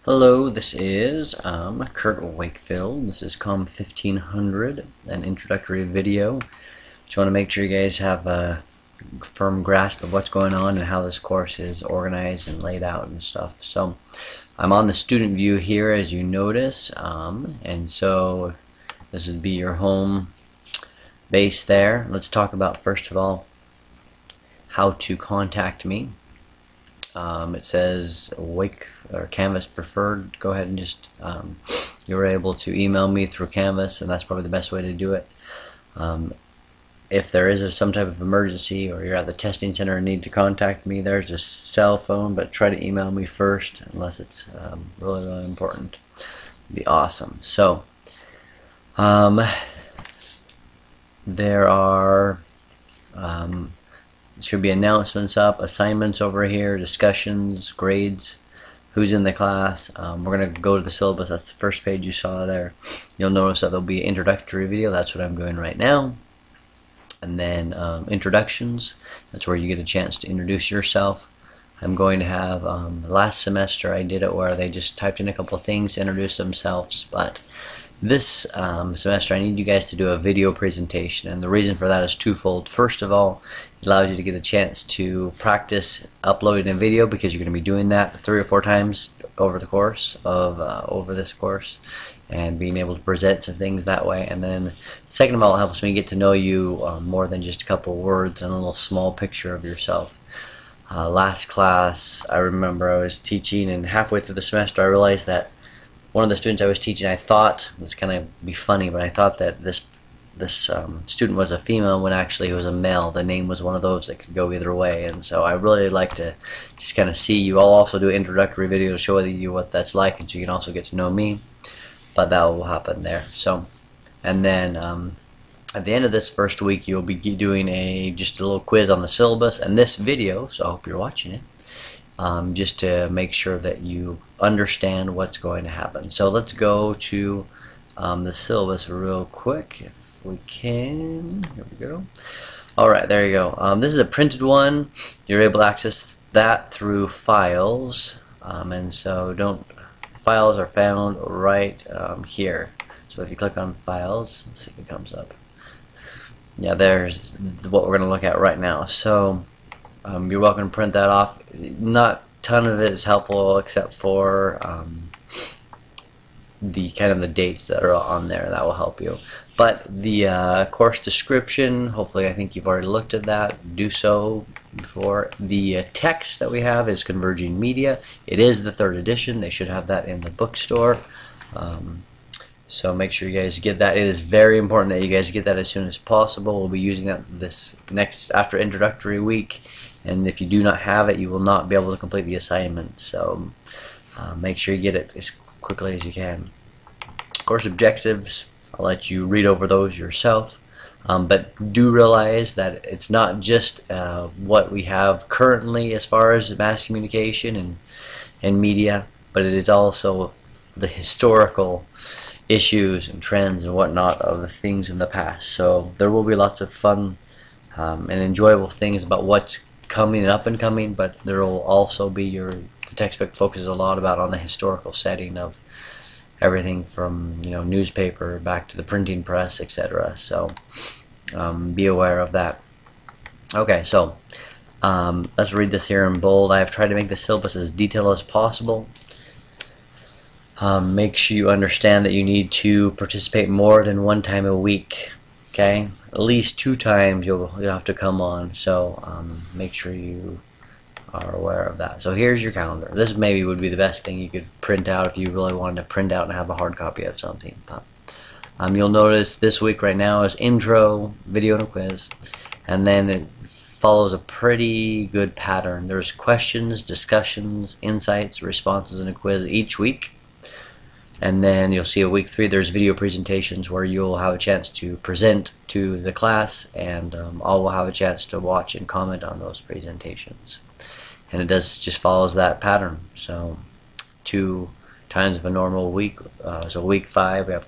Hello, this is Kurt Wakefield. This is Comm 1500, an introductory video. Just want to make sure you guys have a firm grasp of what's going on and how this course is organized and laid out and stuff. So I'm on the student view here, as you notice, and so this would be your home base there. Let's talk about, first of all, how to contact me. It says Wake or Canvas preferred. Go ahead and just you're able to email me through Canvas, and that's probably the best way to do it. If there is some type of emergency or you're at the testing center and need to contact me, there's a cell phone, but try to email me first unless it's really important. It'd be awesome. So there are should be announcements up, assignments over here, discussions, grades, who's in the class. We're going to go to the syllabus. That's the first page you saw there. You'll notice that there'll be an introductory video. That's what I'm doing right now. And then introductions. That's where you get a chance to introduce yourself. I'm going to have, last semester I did it where they just typed in a couple of things to introduce themselves, but this semester I need you guys to do a video presentation, and the reason for that is twofold. First of all, it allows you to get a chance to practice uploading a video, because you're going to be doing that 3 or 4 times over the course of over this course, and being able to present some things that way. And then second of all, it helps me get to know you more than just a couple of words and a little small picture of yourself. Last class, I remember I was teaching, and halfway through the semester I realized that one of the students I was teaching, I thought, it's kind of be funny, but I thought that this student was a female when actually it was a male. The name was one of those that could go either way, and so I really like to just kind of see you. I'll also do an introductory video to show you what that's like, and so you can also get to know me, but that will happen there. So, and then at the end of this first week, you'll be doing just a little quiz on the syllabus and this video, so I hope you're watching it. Just to make sure that you understand what's going to happen. So let's go to the syllabus real quick if we can. Here we go. Alright, there you go. This is a printed one. You're able to access that through files, and so files are found right here. So if you click on files, let's see if it comes up. Yeah, there's what we're going to look at right now. So you're welcome to print that off. Not a ton of it is helpful, except for the dates that are on there. That will help you. But the course description, hopefully, I think you've already looked at that. Do so before. The text that we have is Converging Media. It is the 3rd edition. They should have that in the bookstore. So make sure you guys get that. It is very important that you guys get that as soon as possible. We'll be using that after introductory week. And if you do not have it, you will not be able to complete the assignment. So make sure you get it as quickly as you can. Course objectives, I'll let you read over those yourself. But do realize that it's not just what we have currently as far as mass communication and media, but it is also the historical issues and trends and whatnot of the things in the past. So there will be lots of fun and enjoyable things about what's coming and up and coming, but there will also be the textbook focuses a lot about on the historical setting of everything from newspaper back to the printing press, etc. So be aware of that. Okay, so let's read this here in bold. I have tried to make the syllabus as detailed as possible. Make sure you understand that you need to participate more than 1 time a week. Okay, at least 2 times you'll have to come on. So make sure you are aware of that. So here's your calendar. This maybe would be the best thing you could print out if you really wanted to print out and have a hard copy of something. But you'll notice this week right now is intro, video, and a quiz, and then it follows a pretty good pattern. There's questions, discussions, insights, responses, and a quiz each week. And then you'll see week 3 there's video presentations where you'll have a chance to present to the class, and all will have a chance to watch and comment on those presentations. And it just follows that pattern. So 2 times of a normal week. So week 5 we have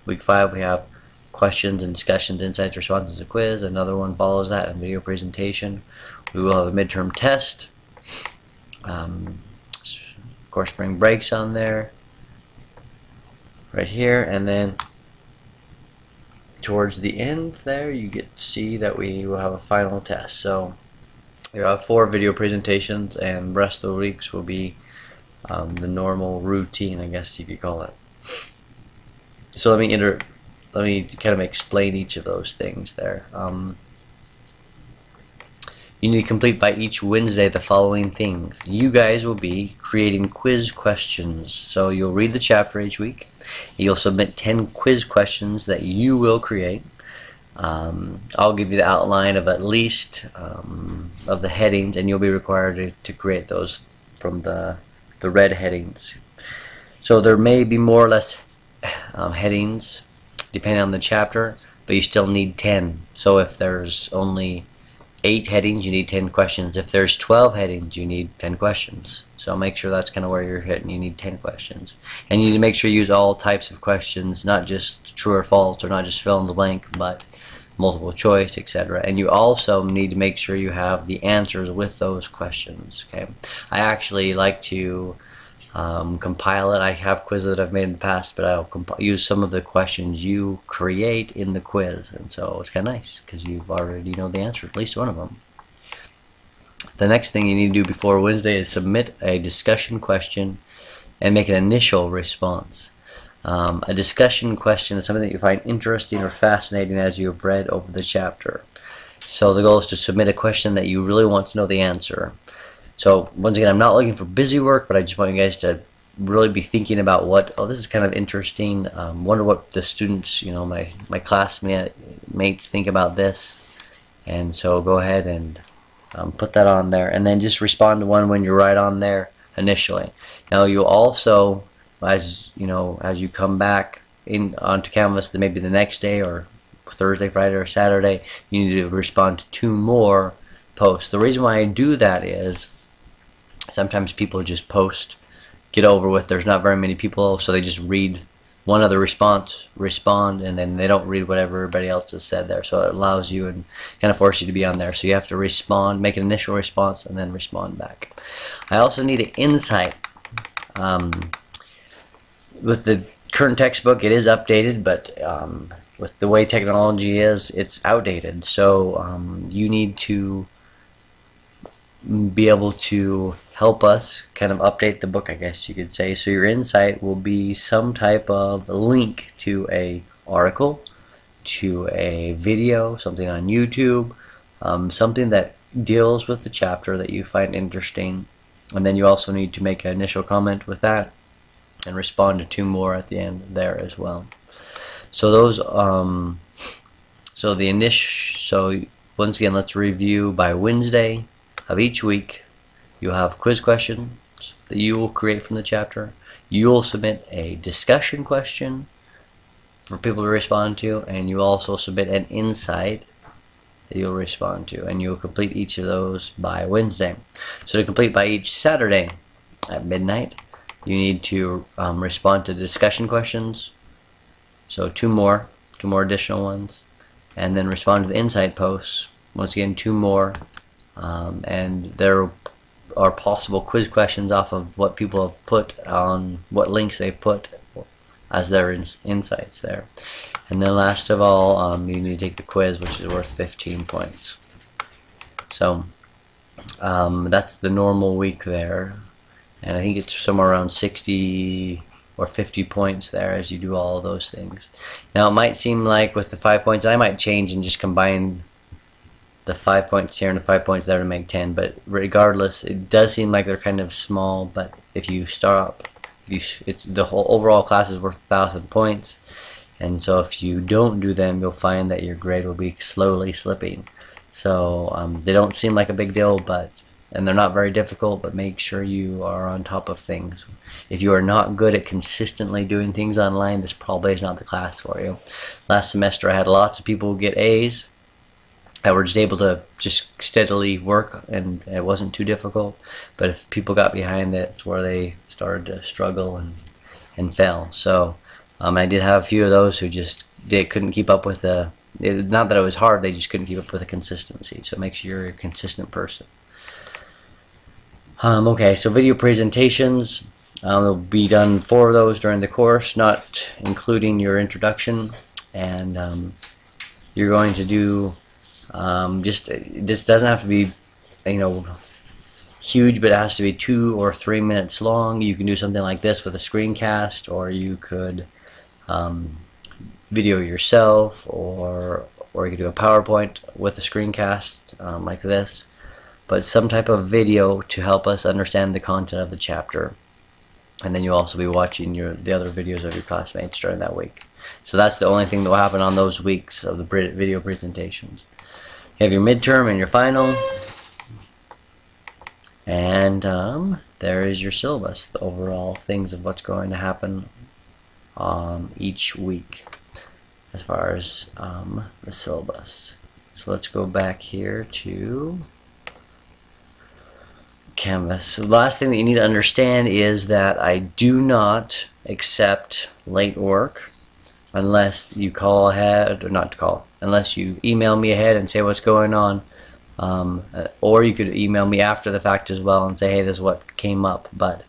Week 5 we have questions and discussions, insights, responses, and quiz. Another one follows that, and video presentation. We will have a midterm test. Of course spring breaks on there, right here, and then towards the end there you get to see that we will have a final test. So you have 4 video presentations, and the rest of the weeks will be the normal routine, I guess you could call it. So let me kind of explain each of those things there. You need to complete by each Wednesday the following things. You guys will be creating quiz questions. So you'll read the chapter each week. You'll submit 10 quiz questions that you will create. I'll give you the outline of at least of the headings, and you'll be required to create those from the red headings. So there may be more or less headings depending on the chapter, but you still need 10. So if there's only 8 headings, you need 10 questions. If there's 12 headings, you need 10 questions. So make sure that's kind of where you're hitting. You need 10 questions. And you need to make sure you use all types of questions, not just true or false, or not just fill in the blank, but multiple choice, etc. And you also need to make sure you have the answers with those questions. Okay, I actually like to compile it. I have quizzes that I've made in the past, but I'll use some of the questions you create in the quiz, and so it's kind of nice because you've already know the answer, at least one of them. The next thing you need to do before Wednesday is submit a discussion question and make an initial response. A discussion question is something that you find interesting or fascinating as you have read over the chapter. So the goal is to submit a question that you really want to know the answer. So once again, I'm not looking for busy work, but I just want you guys to really be thinking about what, oh, this is kind of interesting. Wonder what the students, you know, my classmates think about this. And so go ahead and put that on there, and then just respond to one when you're right on there initially. Now you'll also, as you know, as you come back onto Canvas, then maybe the next day or Thursday, Friday, or Saturday, you need to respond to 2 more posts. The reason why I do that is sometimes people just post, get over with, there's not very many people, so they just read one other response, respond, and then they don't read what everybody else has said there. So it allows you and kind of force you to be on there. So you have to respond, make an initial response, and then respond back. I also need an insight. With the current textbook, it is updated, but with the way technology is, it's outdated. So you need to be able to help us kind of update the book, I guess you could say. So your insight will be some type of link to a article, to a video, something on YouTube, something that deals with the chapter that you find interesting. And then you also need to make an initial comment with that and respond to 2 more at the end there as well. So those so once again, let's review. By Wednesday of each week, you'll have quiz questions that you will create from the chapter. You will submit a discussion question for people to respond to, and you also submit an insight that you'll respond to, and you'll complete each of those by Wednesday. So to complete by each Saturday at midnight, you need to respond to discussion questions, so 2 more additional ones, and then respond to the insight posts, once again 2 more, and there are possible quiz questions off of what people have put on, what links they've put as their insights there. And then last of all, you need to take the quiz, which is worth 15 points. So that's the normal week there, and I think it's somewhere around 60 or 50 points there as you do all of those things. Now it might seem like with the 5 points, I might change and just combine the 5 points here and the 5 points there to make 10, but regardless, it does seem like they're kind of small. But if you stop, it's the whole overall class is worth 1,000 points, and so if you don't do them, you'll find that your grade will be slowly slipping. So they don't seem like a big deal, and they're not very difficult, but make sure you are on top of things. If you are not good at consistently doing things online, this probably is not the class for you. Last semester I had lots of people get A's that were just able to just steadily work, and it wasn't too difficult. But if people got behind it, it's where they started to struggle and fail. So I did have a few of those who just couldn't keep up with not that it was hard, they just couldn't keep up with the consistency. So make sure you're a consistent person. Okay, so video presentations. There'll be done 4 of those during the course, not including your introduction, and you're going to do this doesn't have to be, you know, huge, but it has to be 2 or 3 minutes long. You can do something like this with a screencast, or you could video yourself, or you could do a PowerPoint with a screencast like this, but some type of video to help us understand the content of the chapter. And then you'll also be watching the other videos of your classmates during that week. So that's the only thing that will happen on those weeks of the video presentations. You have your midterm and your final, and there is your syllabus, the overall things of what's going to happen each week as far as the syllabus. So let's go back here to Canvas. So the last thing that you need to understand is that I do not accept late work unless you call ahead, or not call, unless you email me ahead and say what's going on, or you could email me after the fact as well and say, hey, this is what came up. But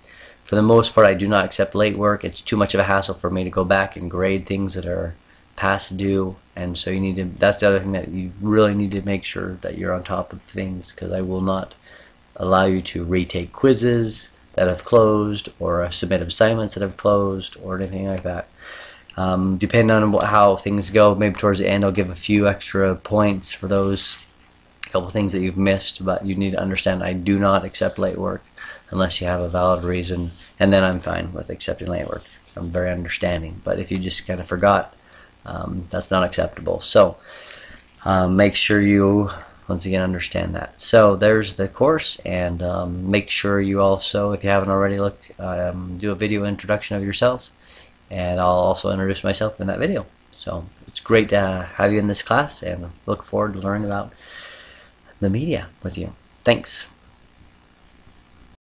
for the most part, I do not accept late work. It's too much of a hassle for me to go back and grade things that are past due, and so you need to, that's the other thing, that you really need to make sure that you're on top of things, because I will not allow you to retake quizzes that have closed, or submit assignments that have closed, or anything like that. Depending on how things go, maybe towards the end I'll give a few extra points for those couple things that you've missed, but you need to understand I do not accept late work unless you have a valid reason, and then I'm fine with accepting late work. I'm very understanding, but if you just kind of forgot, that's not acceptable. So make sure you once again understand that. So there's the course, and make sure you also, if you haven't already, do a video introduction of yourself, and I'll also introduce myself in that video. So it's great to have you in this class, and look forward to learning about the media with you. Thanks.